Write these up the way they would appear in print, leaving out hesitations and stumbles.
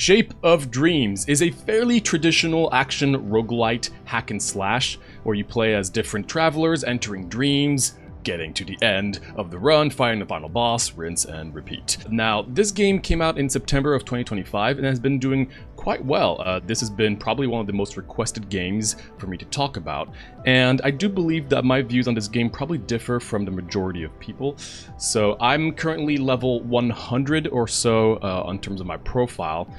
Shape of Dreams is a fairly traditional action roguelite hack and slash where you play as different travelers entering dreams, getting to the end of the run, fighting the final boss, rinse and repeat. Now, this game came out in September of 2025 and has been doing quite well. This has been probably one of the most requested games for me to talk about, and I do believe that my views on this game probably differ from the majority of people. So I'm currently level 100 or so in terms of my profile,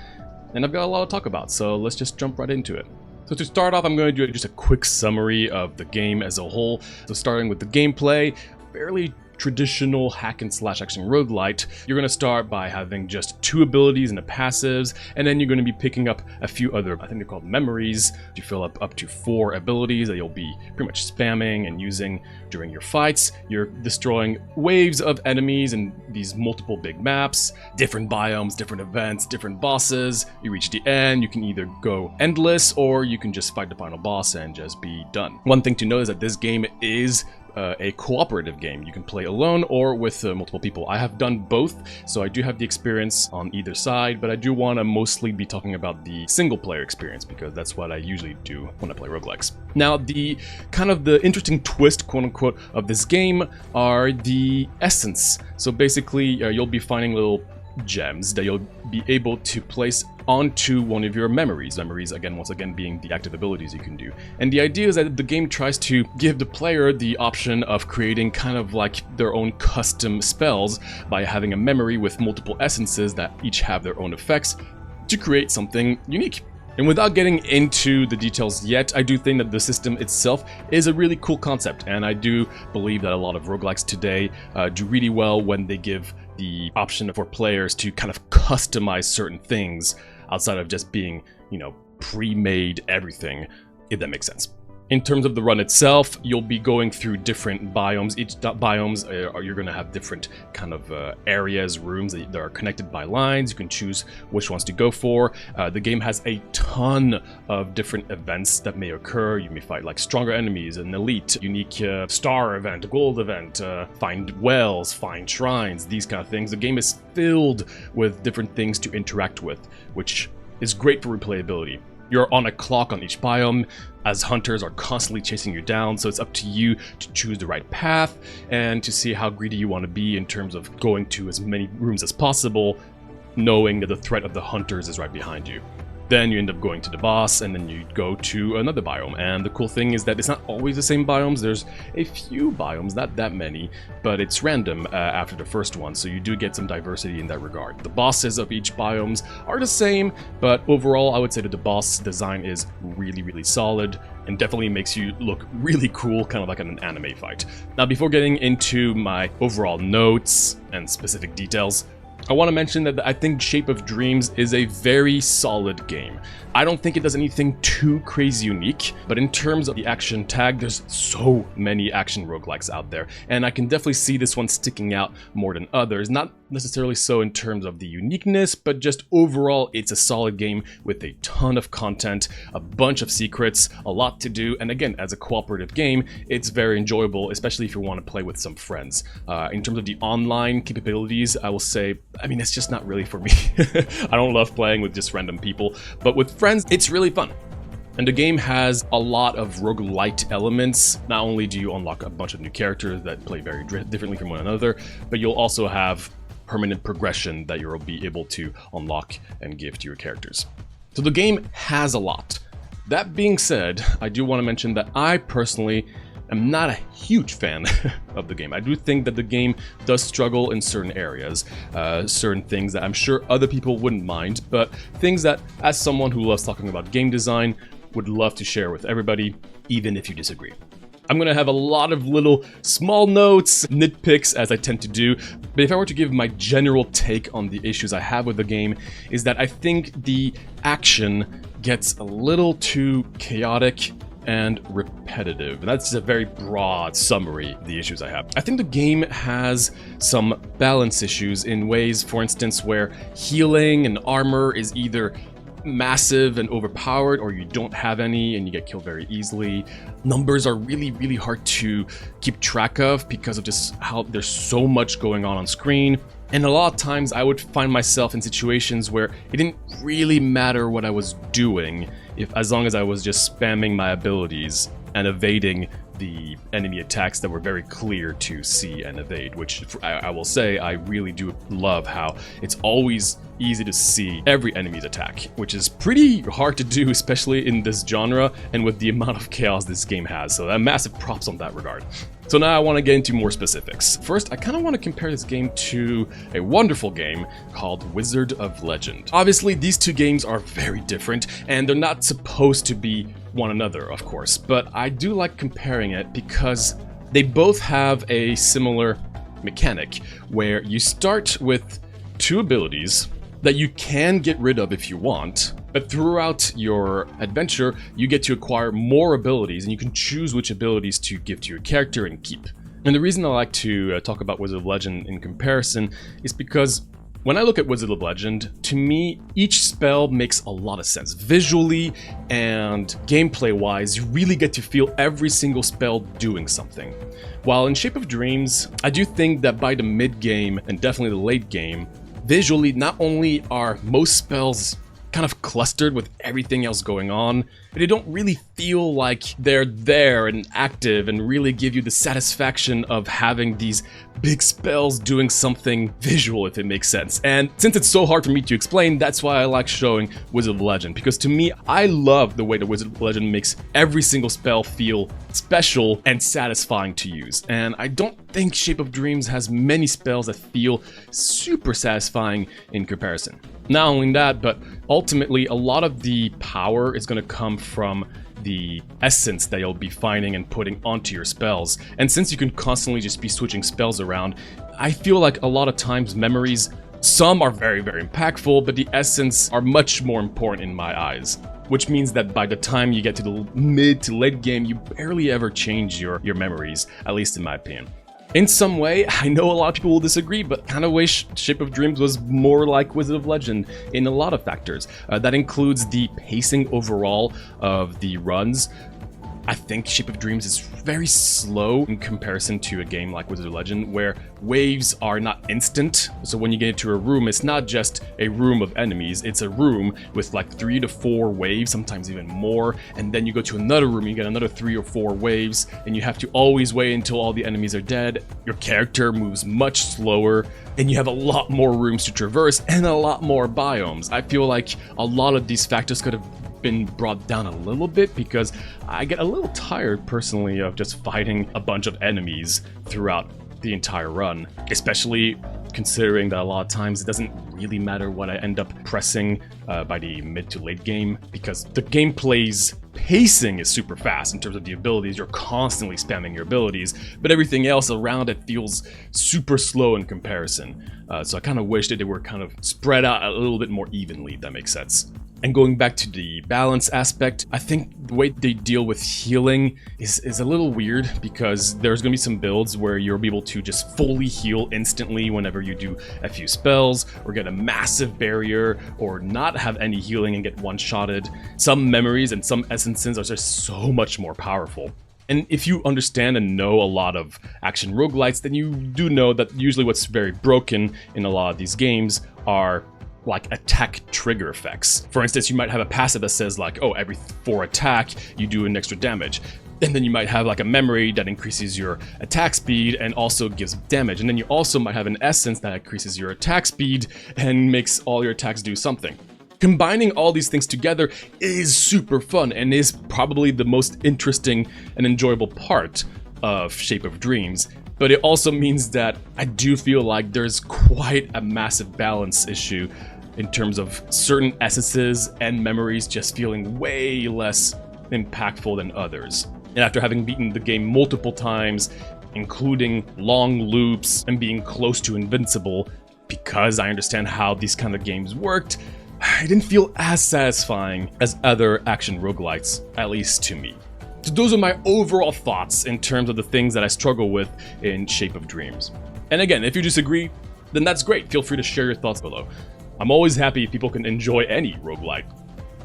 and I've got a lot to talk about, so let's just jump right into it. So to start off, I'm going to do just a quick summary of the game as a whole. So starting with the gameplay, fairly traditional hack and slash action roguelite. You're going to start by having just 2 abilities and the passives, and then you're going to be picking up a few other, I think they're called memories. You fill up to 4 abilities that you'll be pretty much spamming and using during your fights. You're destroying waves of enemies in these multiple big maps, different biomes, different events, different bosses. You reach the end, you can either go endless or you can just fight the final boss and just be done. One thing to note is that this game is a cooperative game. You can play alone or with multiple people. I have done both, so I do have the experience on either side, but I do want to mostly be talking about the single player experience because that's what I usually do when I play roguelikes. Now, the kind of the interesting twist, quote unquote, of this game are the essence. So basically, you'll be finding little gems that you'll be able to place onto one of your memories. Memories, again, once again, being the active abilities you can do. And the idea is that the game tries to give the player the option of creating kind of like their own custom spells by having a memory with multiple essences that each have their own effects to create something unique. And without getting into the details yet, I do think that the system itself is a really cool concept, and I do believe that a lot of roguelikes today do really well when they give the option for players to kind of customize certain things outside of just being, you know, pre-made everything, if that makes sense. In terms of the run itself, you'll be going through different biomes. Each biomes you're going to have different kind of areas, rooms that are connected by lines. You can choose which ones to go for. The game has a ton of different events that may occur. You may fight like stronger enemies, an elite, unique star event, a gold event, find wells, find shrines, these kind of things. The game is filled with different things to interact with, which is great for replayability. You're on a clock on each biome, as hunters are constantly chasing you down, so it's up to you to choose the right path and to see how greedy you want to be in terms of going to as many rooms as possible, knowing that the threat of the hunters is right behind you. Then you end up going to the boss, and then you go to another biome. And the cool thing is that it's not always the same biomes. There's a few biomes, not that many, but it's random after the first one, so you do get some diversity in that regard. The bosses of each biomes are the same, but overall, I would say that the boss design is really, really solid and definitely makes you look really cool, kind of like in an anime fight. Now, before getting into my overall notes and specific details, I want to mention that I think Shape of Dreams is a very solid game. I don't think it does anything too crazy unique, but in terms of the action tag, there's so many action roguelikes out there, and I can definitely see this one sticking out more than others. Not necessarily so in terms of the uniqueness, but just overall, it's a solid game with a ton of content, a bunch of secrets, a lot to do, and again, as a cooperative game, it's very enjoyable, especially if you want to play with some friends. In terms of the online capabilities, I will say, I mean, it's just not really for me. I don't love playing with just random people, but with friends, it's really fun. And the game has a lot of roguelite elements. Not only do you unlock a bunch of new characters that play very differently from one another, but you'll also have permanent progression that you'll be able to unlock and give to your characters. So the game has a lot. That being said, I do want to mention that I personally am not a huge fan of the game. I do think that the game does struggle in certain areas, certain things that I'm sure other people wouldn't mind, but things that, as someone who loves talking about game design, would love to share with everybody, even if you disagree. I'm going to have a lot of little small notes, nitpicks, as I tend to do, but if I were to give my general take on the issues I have with the game, is that I think the action gets a little too chaotic and repetitive. And that's a very broad summary of the issues I have. I think the game has some balance issues in ways, for instance, where healing and armor is either massive and overpowered, or you don't have any and you get killed very easily. Numbers are really hard to keep track of because of just how there's so much going on screen. And a lot of times I would find myself in situations where it didn't really matter what I was doing, as long as I was just spamming my abilities and evading the enemy attacks that were very clear to see and evade, which I will say I really do love how it's always easy to see every enemy's attack, which is pretty hard to do, especially in this genre and with the amount of chaos this game has. So massive props on that regard. So now I want to get into more specifics. First, I kind of want to compare this game to a wonderful game called Wizard of Legend. Obviously, these two games are very different, and they're not supposed to be one another, of course, but I do like comparing it because they both have a similar mechanic where you start with two abilities that you can get rid of if you want, but throughout your adventure, you get to acquire more abilities and you can choose which abilities to give to your character and keep. And the reason I like to talk about Wizard of Legend in comparison is because when I look at Wizard of Legend, to me, each spell makes a lot of sense. Visually and gameplay-wise, you really get to feel every single spell doing something. While in Shape of Dreams, I do think that by the mid-game and definitely the late game, visually, not only are most spells kind of clustered with everything else going on, but they don't really feel like they're there and active and really give you the satisfaction of having these big spells doing something visual, if it makes sense. And since it's so hard for me to explain, that's why I like showing Wizard of Legend, because to me, I love the way that Wizard of Legend makes every single spell feel special and satisfying to use. And I don't think Shape of Dreams has many spells that feel super satisfying in comparison. Not only that, but ultimately a lot of the power is going to come from the essence that you'll be finding and putting onto your spells. And since you can constantly just be switching spells around, I feel like a lot of times memories, some are very impactful, but the essence are much more important in my eyes. Which means that by the time you get to the mid to late game, you barely ever change your memories, at least in my opinion. In some way, I know a lot of people will disagree, but kind of wish Shape of Dreams was more like Wizard of Legend in a lot of factors. That includes the pacing overall of the runs. I think Shape of Dreams is very slow in comparison to a game like Wizard of Legend, where waves are not instant. So when you get into a room, it's not just a room of enemies, it's a room with like 3 to 4 waves, sometimes even more. And then you go to another room, you get another 3 or 4 waves, and you have to always wait until all the enemies are dead. Your character moves much slower, and you have a lot more rooms to traverse and a lot more biomes. I feel like a lot of these factors could have been brought down a little bit because I get a little tired personally of just fighting a bunch of enemies throughout the entire run, especially considering that a lot of times it doesn't really matter what I end up pressing by the mid to late game, because the gameplay's pacing is super fast in terms of the abilities. You're constantly spamming your abilities, but everything else around it feels super slow in comparison. So I kind of wish that they were kind of spread out a little bit more evenly, if that makes sense. And going back to the balance aspect, I think the way they deal with healing is a little weird, because there's going to be some builds where you'll be able to just fully heal instantly whenever you do a few spells, or get a massive barrier, or not have any healing and get one-shotted. Some memories and some essences are just so much more powerful. And if you understand and know a lot of action roguelites, then you do know that usually what's very broken in a lot of these games are like attack trigger effects. For instance, you might have a passive that says like, oh, every 4 attack you do an extra damage. And then you might have like a memory that increases your attack speed and also gives damage. And then you also might have an essence that increases your attack speed and makes all your attacks do something. Combining all these things together is super fun and is probably the most interesting and enjoyable part of Shape of Dreams. But it also means that I do feel like there's quite a massive balance issue in terms of certain essences and memories just feeling way less impactful than others. And after having beaten the game multiple times, including long loops and being close to invincible, because I understand how these kind of games worked, it didn't feel as satisfying as other action roguelites, at least to me. So those are my overall thoughts in terms of the things that I struggle with in Shape of Dreams. And again, if you disagree, then that's great. Feel free to share your thoughts below. I'm always happy if people can enjoy any roguelite.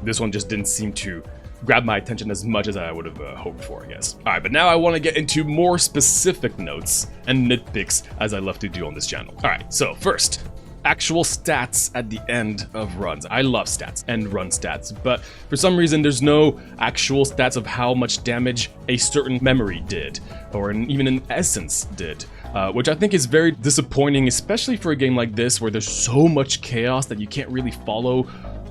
this one just didn't seem to grab my attention as much as I would have hoped for, I guess. Alright, but now I want to get into more specific notes and nitpicks, as I love to do on this channel. Alright, so first, actual stats at the end of runs. I love stats and run stats, but for some reason there's no actual stats of how much damage a certain memory did, or even an essence did. Which I think is very disappointing, especially for a game like this where there's so much chaos that you can't really follow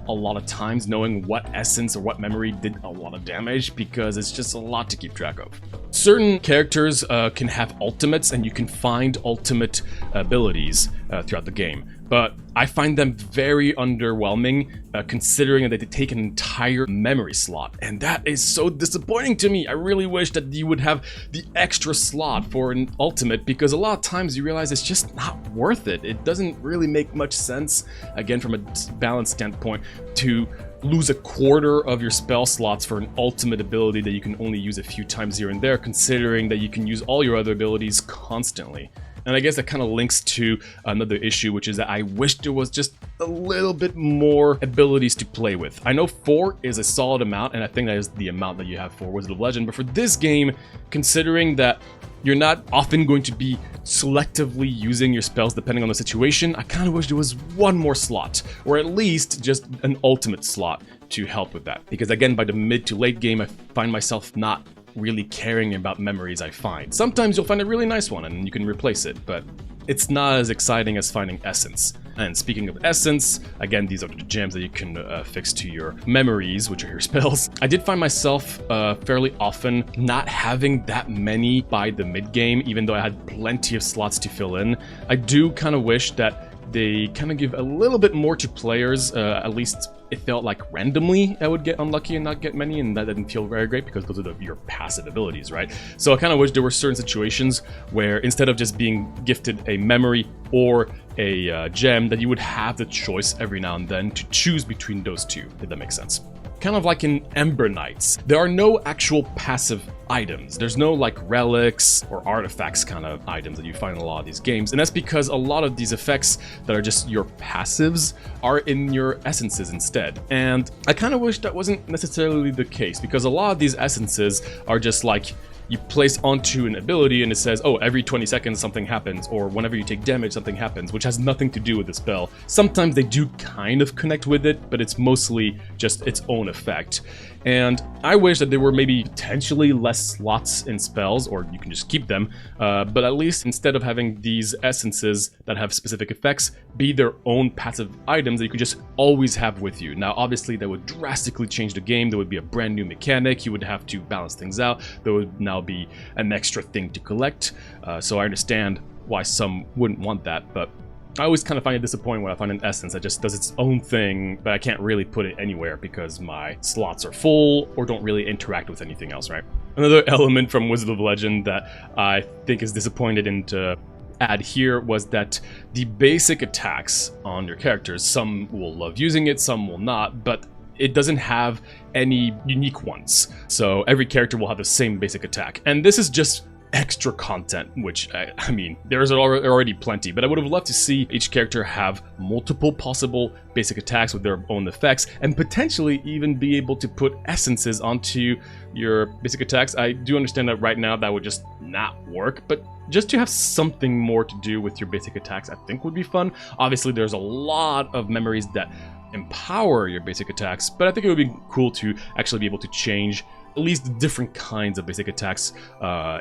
a lot of times knowing what essence or what memory did a lot of damage, because it's just a lot to keep track of. Certain characters can have ultimates, and you can find ultimate abilities throughout the game, but I find them very underwhelming considering that they take an entire memory slot, and that is so disappointing to me. I really wish that you would have the extra slot for an ultimate, because a lot of times you realize it's just not worth it. It doesn't really make much sense, again from a balance standpoint, to lose a quarter of your spell slots for an ultimate ability that you can only use a few times here and there, considering that you can use all your other abilities constantly. And I guess that kind of links to another issue, which is that I wish there was just a little bit more abilities to play with. I know 4 is a solid amount, and I think that is the amount that you have for Wizard of Legend, but for this game, considering that you're not often going to be selectively using your spells depending on the situation, I kind of wish there was one more slot, or at least just an ultimate slot to help with that. Because again, by the mid to late game, I find myself not really caring about memories I find. Sometimes you'll find a really nice one and you can replace it, but it's not as exciting as finding essence. And speaking of essence, again, these are the gems that you can fix to your memories, which are your spells. I did find myself fairly often not having that many by the mid game, even though I had plenty of slots to fill in. I do kind of wish that they kind of give a little bit more to players. At least it felt like randomly I would get unlucky and not get many, and that didn't feel very great because those are your passive abilities, right? So I kind of wish there were certain situations where instead of just being gifted a memory or a gem, that you would have the choice every now and then to choose between those two, if that makes sense. Kind of like in Ember Knights, there are no actual passive items. There's no like relics or artifacts kind of items that you find in a lot of these games, and that's because a lot of these effects that are just your passives are in your essences instead. And I kind of wish that wasn't necessarily the case, because a lot of these essences are just like you place onto an ability and it says, oh, every 20 seconds something happens, or whenever you take damage something happens, which has nothing to do with the spell. Sometimes they do kind of connect with it, but it's mostly just its own effect. And I wish that there were maybe potentially less slots in spells, or you can just keep them, but at least instead of having these essences that have specific effects be their own passive items that you could just always have with you. Now obviously that would drastically change the game. There would be a brand new mechanic, you would have to balance things out, there would now be an extra thing to collect, so I understand why some wouldn't want that, but I always kind of find it disappointing when I find an essence that just does its own thing, but I can't really put it anywhere because my slots are full or don't really interact with anything else, right? Another element from Wizard of Legend that I think is disappointed in to add here was that the basic attacks on your characters, some will love using it, some will not, but it doesn't have any unique ones. So every character will have the same basic attack. And this is just extra content, which I mean, there's already plenty, but I would have loved to see each character have multiple possible basic attacks with their own effects, and potentially even be able to put essences onto your basic attacks. I do understand that right now that would just not work, but just to have something more to do with your basic attacks I think would be fun. Obviously there's a lot of memories that empower your basic attacks, but I think it would be cool to actually be able to change at least the different kinds of basic attacks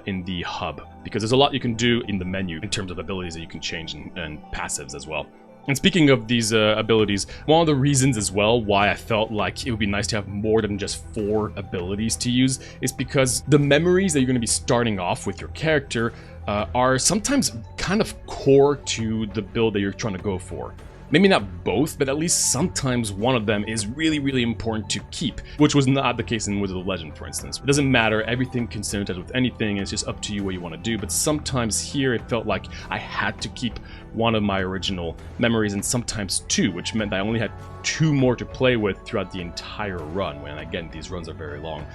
in the hub, because there's a lot you can do in the menu in terms of abilities that you can change and passives as well. And speaking of these abilities, one of the reasons as well why I felt like it would be nice to have more than just 4 abilities to use is because the memories that you're going to be starting off with your character are sometimes kind of core to the build that you're trying to go for. Maybe not both, but at least sometimes one of them is really, really important to keep, which was not the case in Wizard of Legend, for instance. It doesn't matter, everything can synergize with anything, it's just up to you what you want to do, but sometimes here it felt like I had to keep one of my original memories, and sometimes 2, which meant I only had 2 more to play with throughout the entire run, when again, these runs are very long.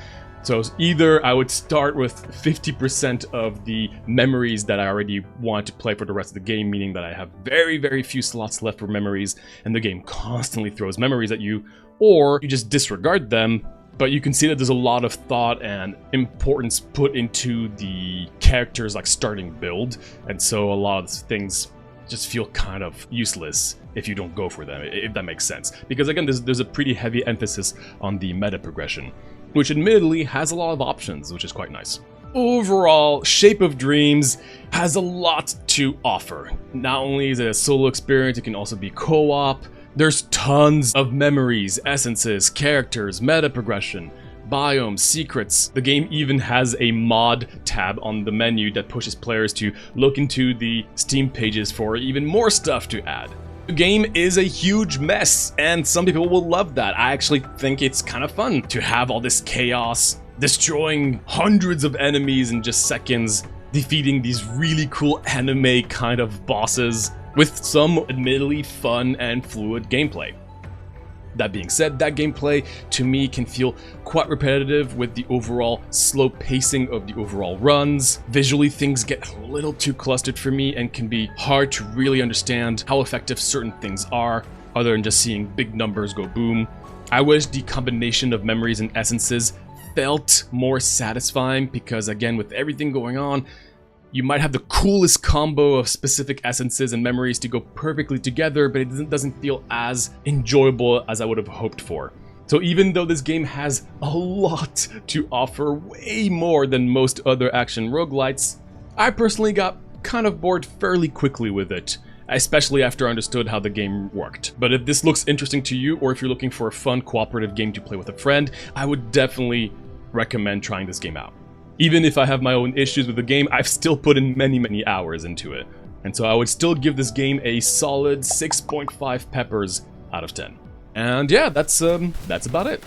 So either I would start with 50% of the memories that I already want to play for the rest of the game, meaning that I have very, very few slots left for memories, and the game constantly throws memories at you, or you just disregard them. But you can see that there's a lot of thought and importance put into the character's like starting build, and so a lot of things just feel kind of useless if you don't go for them, if that makes sense. Because again, there's a pretty heavy emphasis on the meta progression, which admittedly has a lot of options, which is quite nice. Overall, Shape of Dreams has a lot to offer. Not only is it a solo experience, it can also be co-op. There's tons of memories, essences, characters, meta progression, biomes, secrets. The game even has a mod tab on the menu that pushes players to look into the Steam pages for even more stuff to add. The game is a huge mess, and some people will love that. I actually think it's kind of fun to have all this chaos, destroying hundreds of enemies in just seconds, defeating these really cool anime kind of bosses, with some admittedly fun and fluid gameplay. That being said, that gameplay to me can feel quite repetitive with the overall slow pacing of the overall runs. Visually, things get a little too clustered for me and can be hard to really understand how effective certain things are, other than just seeing big numbers go boom. I wish the combination of memories and essences felt more satisfying, because again, with everything going on, you might have the coolest combo of specific essences and memories to go perfectly together, but it doesn't feel as enjoyable as I would have hoped for. So even though this game has a lot to offer, way more than most other action roguelites, I personally got kind of bored fairly quickly with it, especially after I understood how the game worked. But if this looks interesting to you, or if you're looking for a fun cooperative game to play with a friend, I would definitely recommend trying this game out. Even if I have my own issues with the game, I've still put in many hours into it. And so I would still give this game a solid 6.5 peppers out of 10. And yeah, that's about it.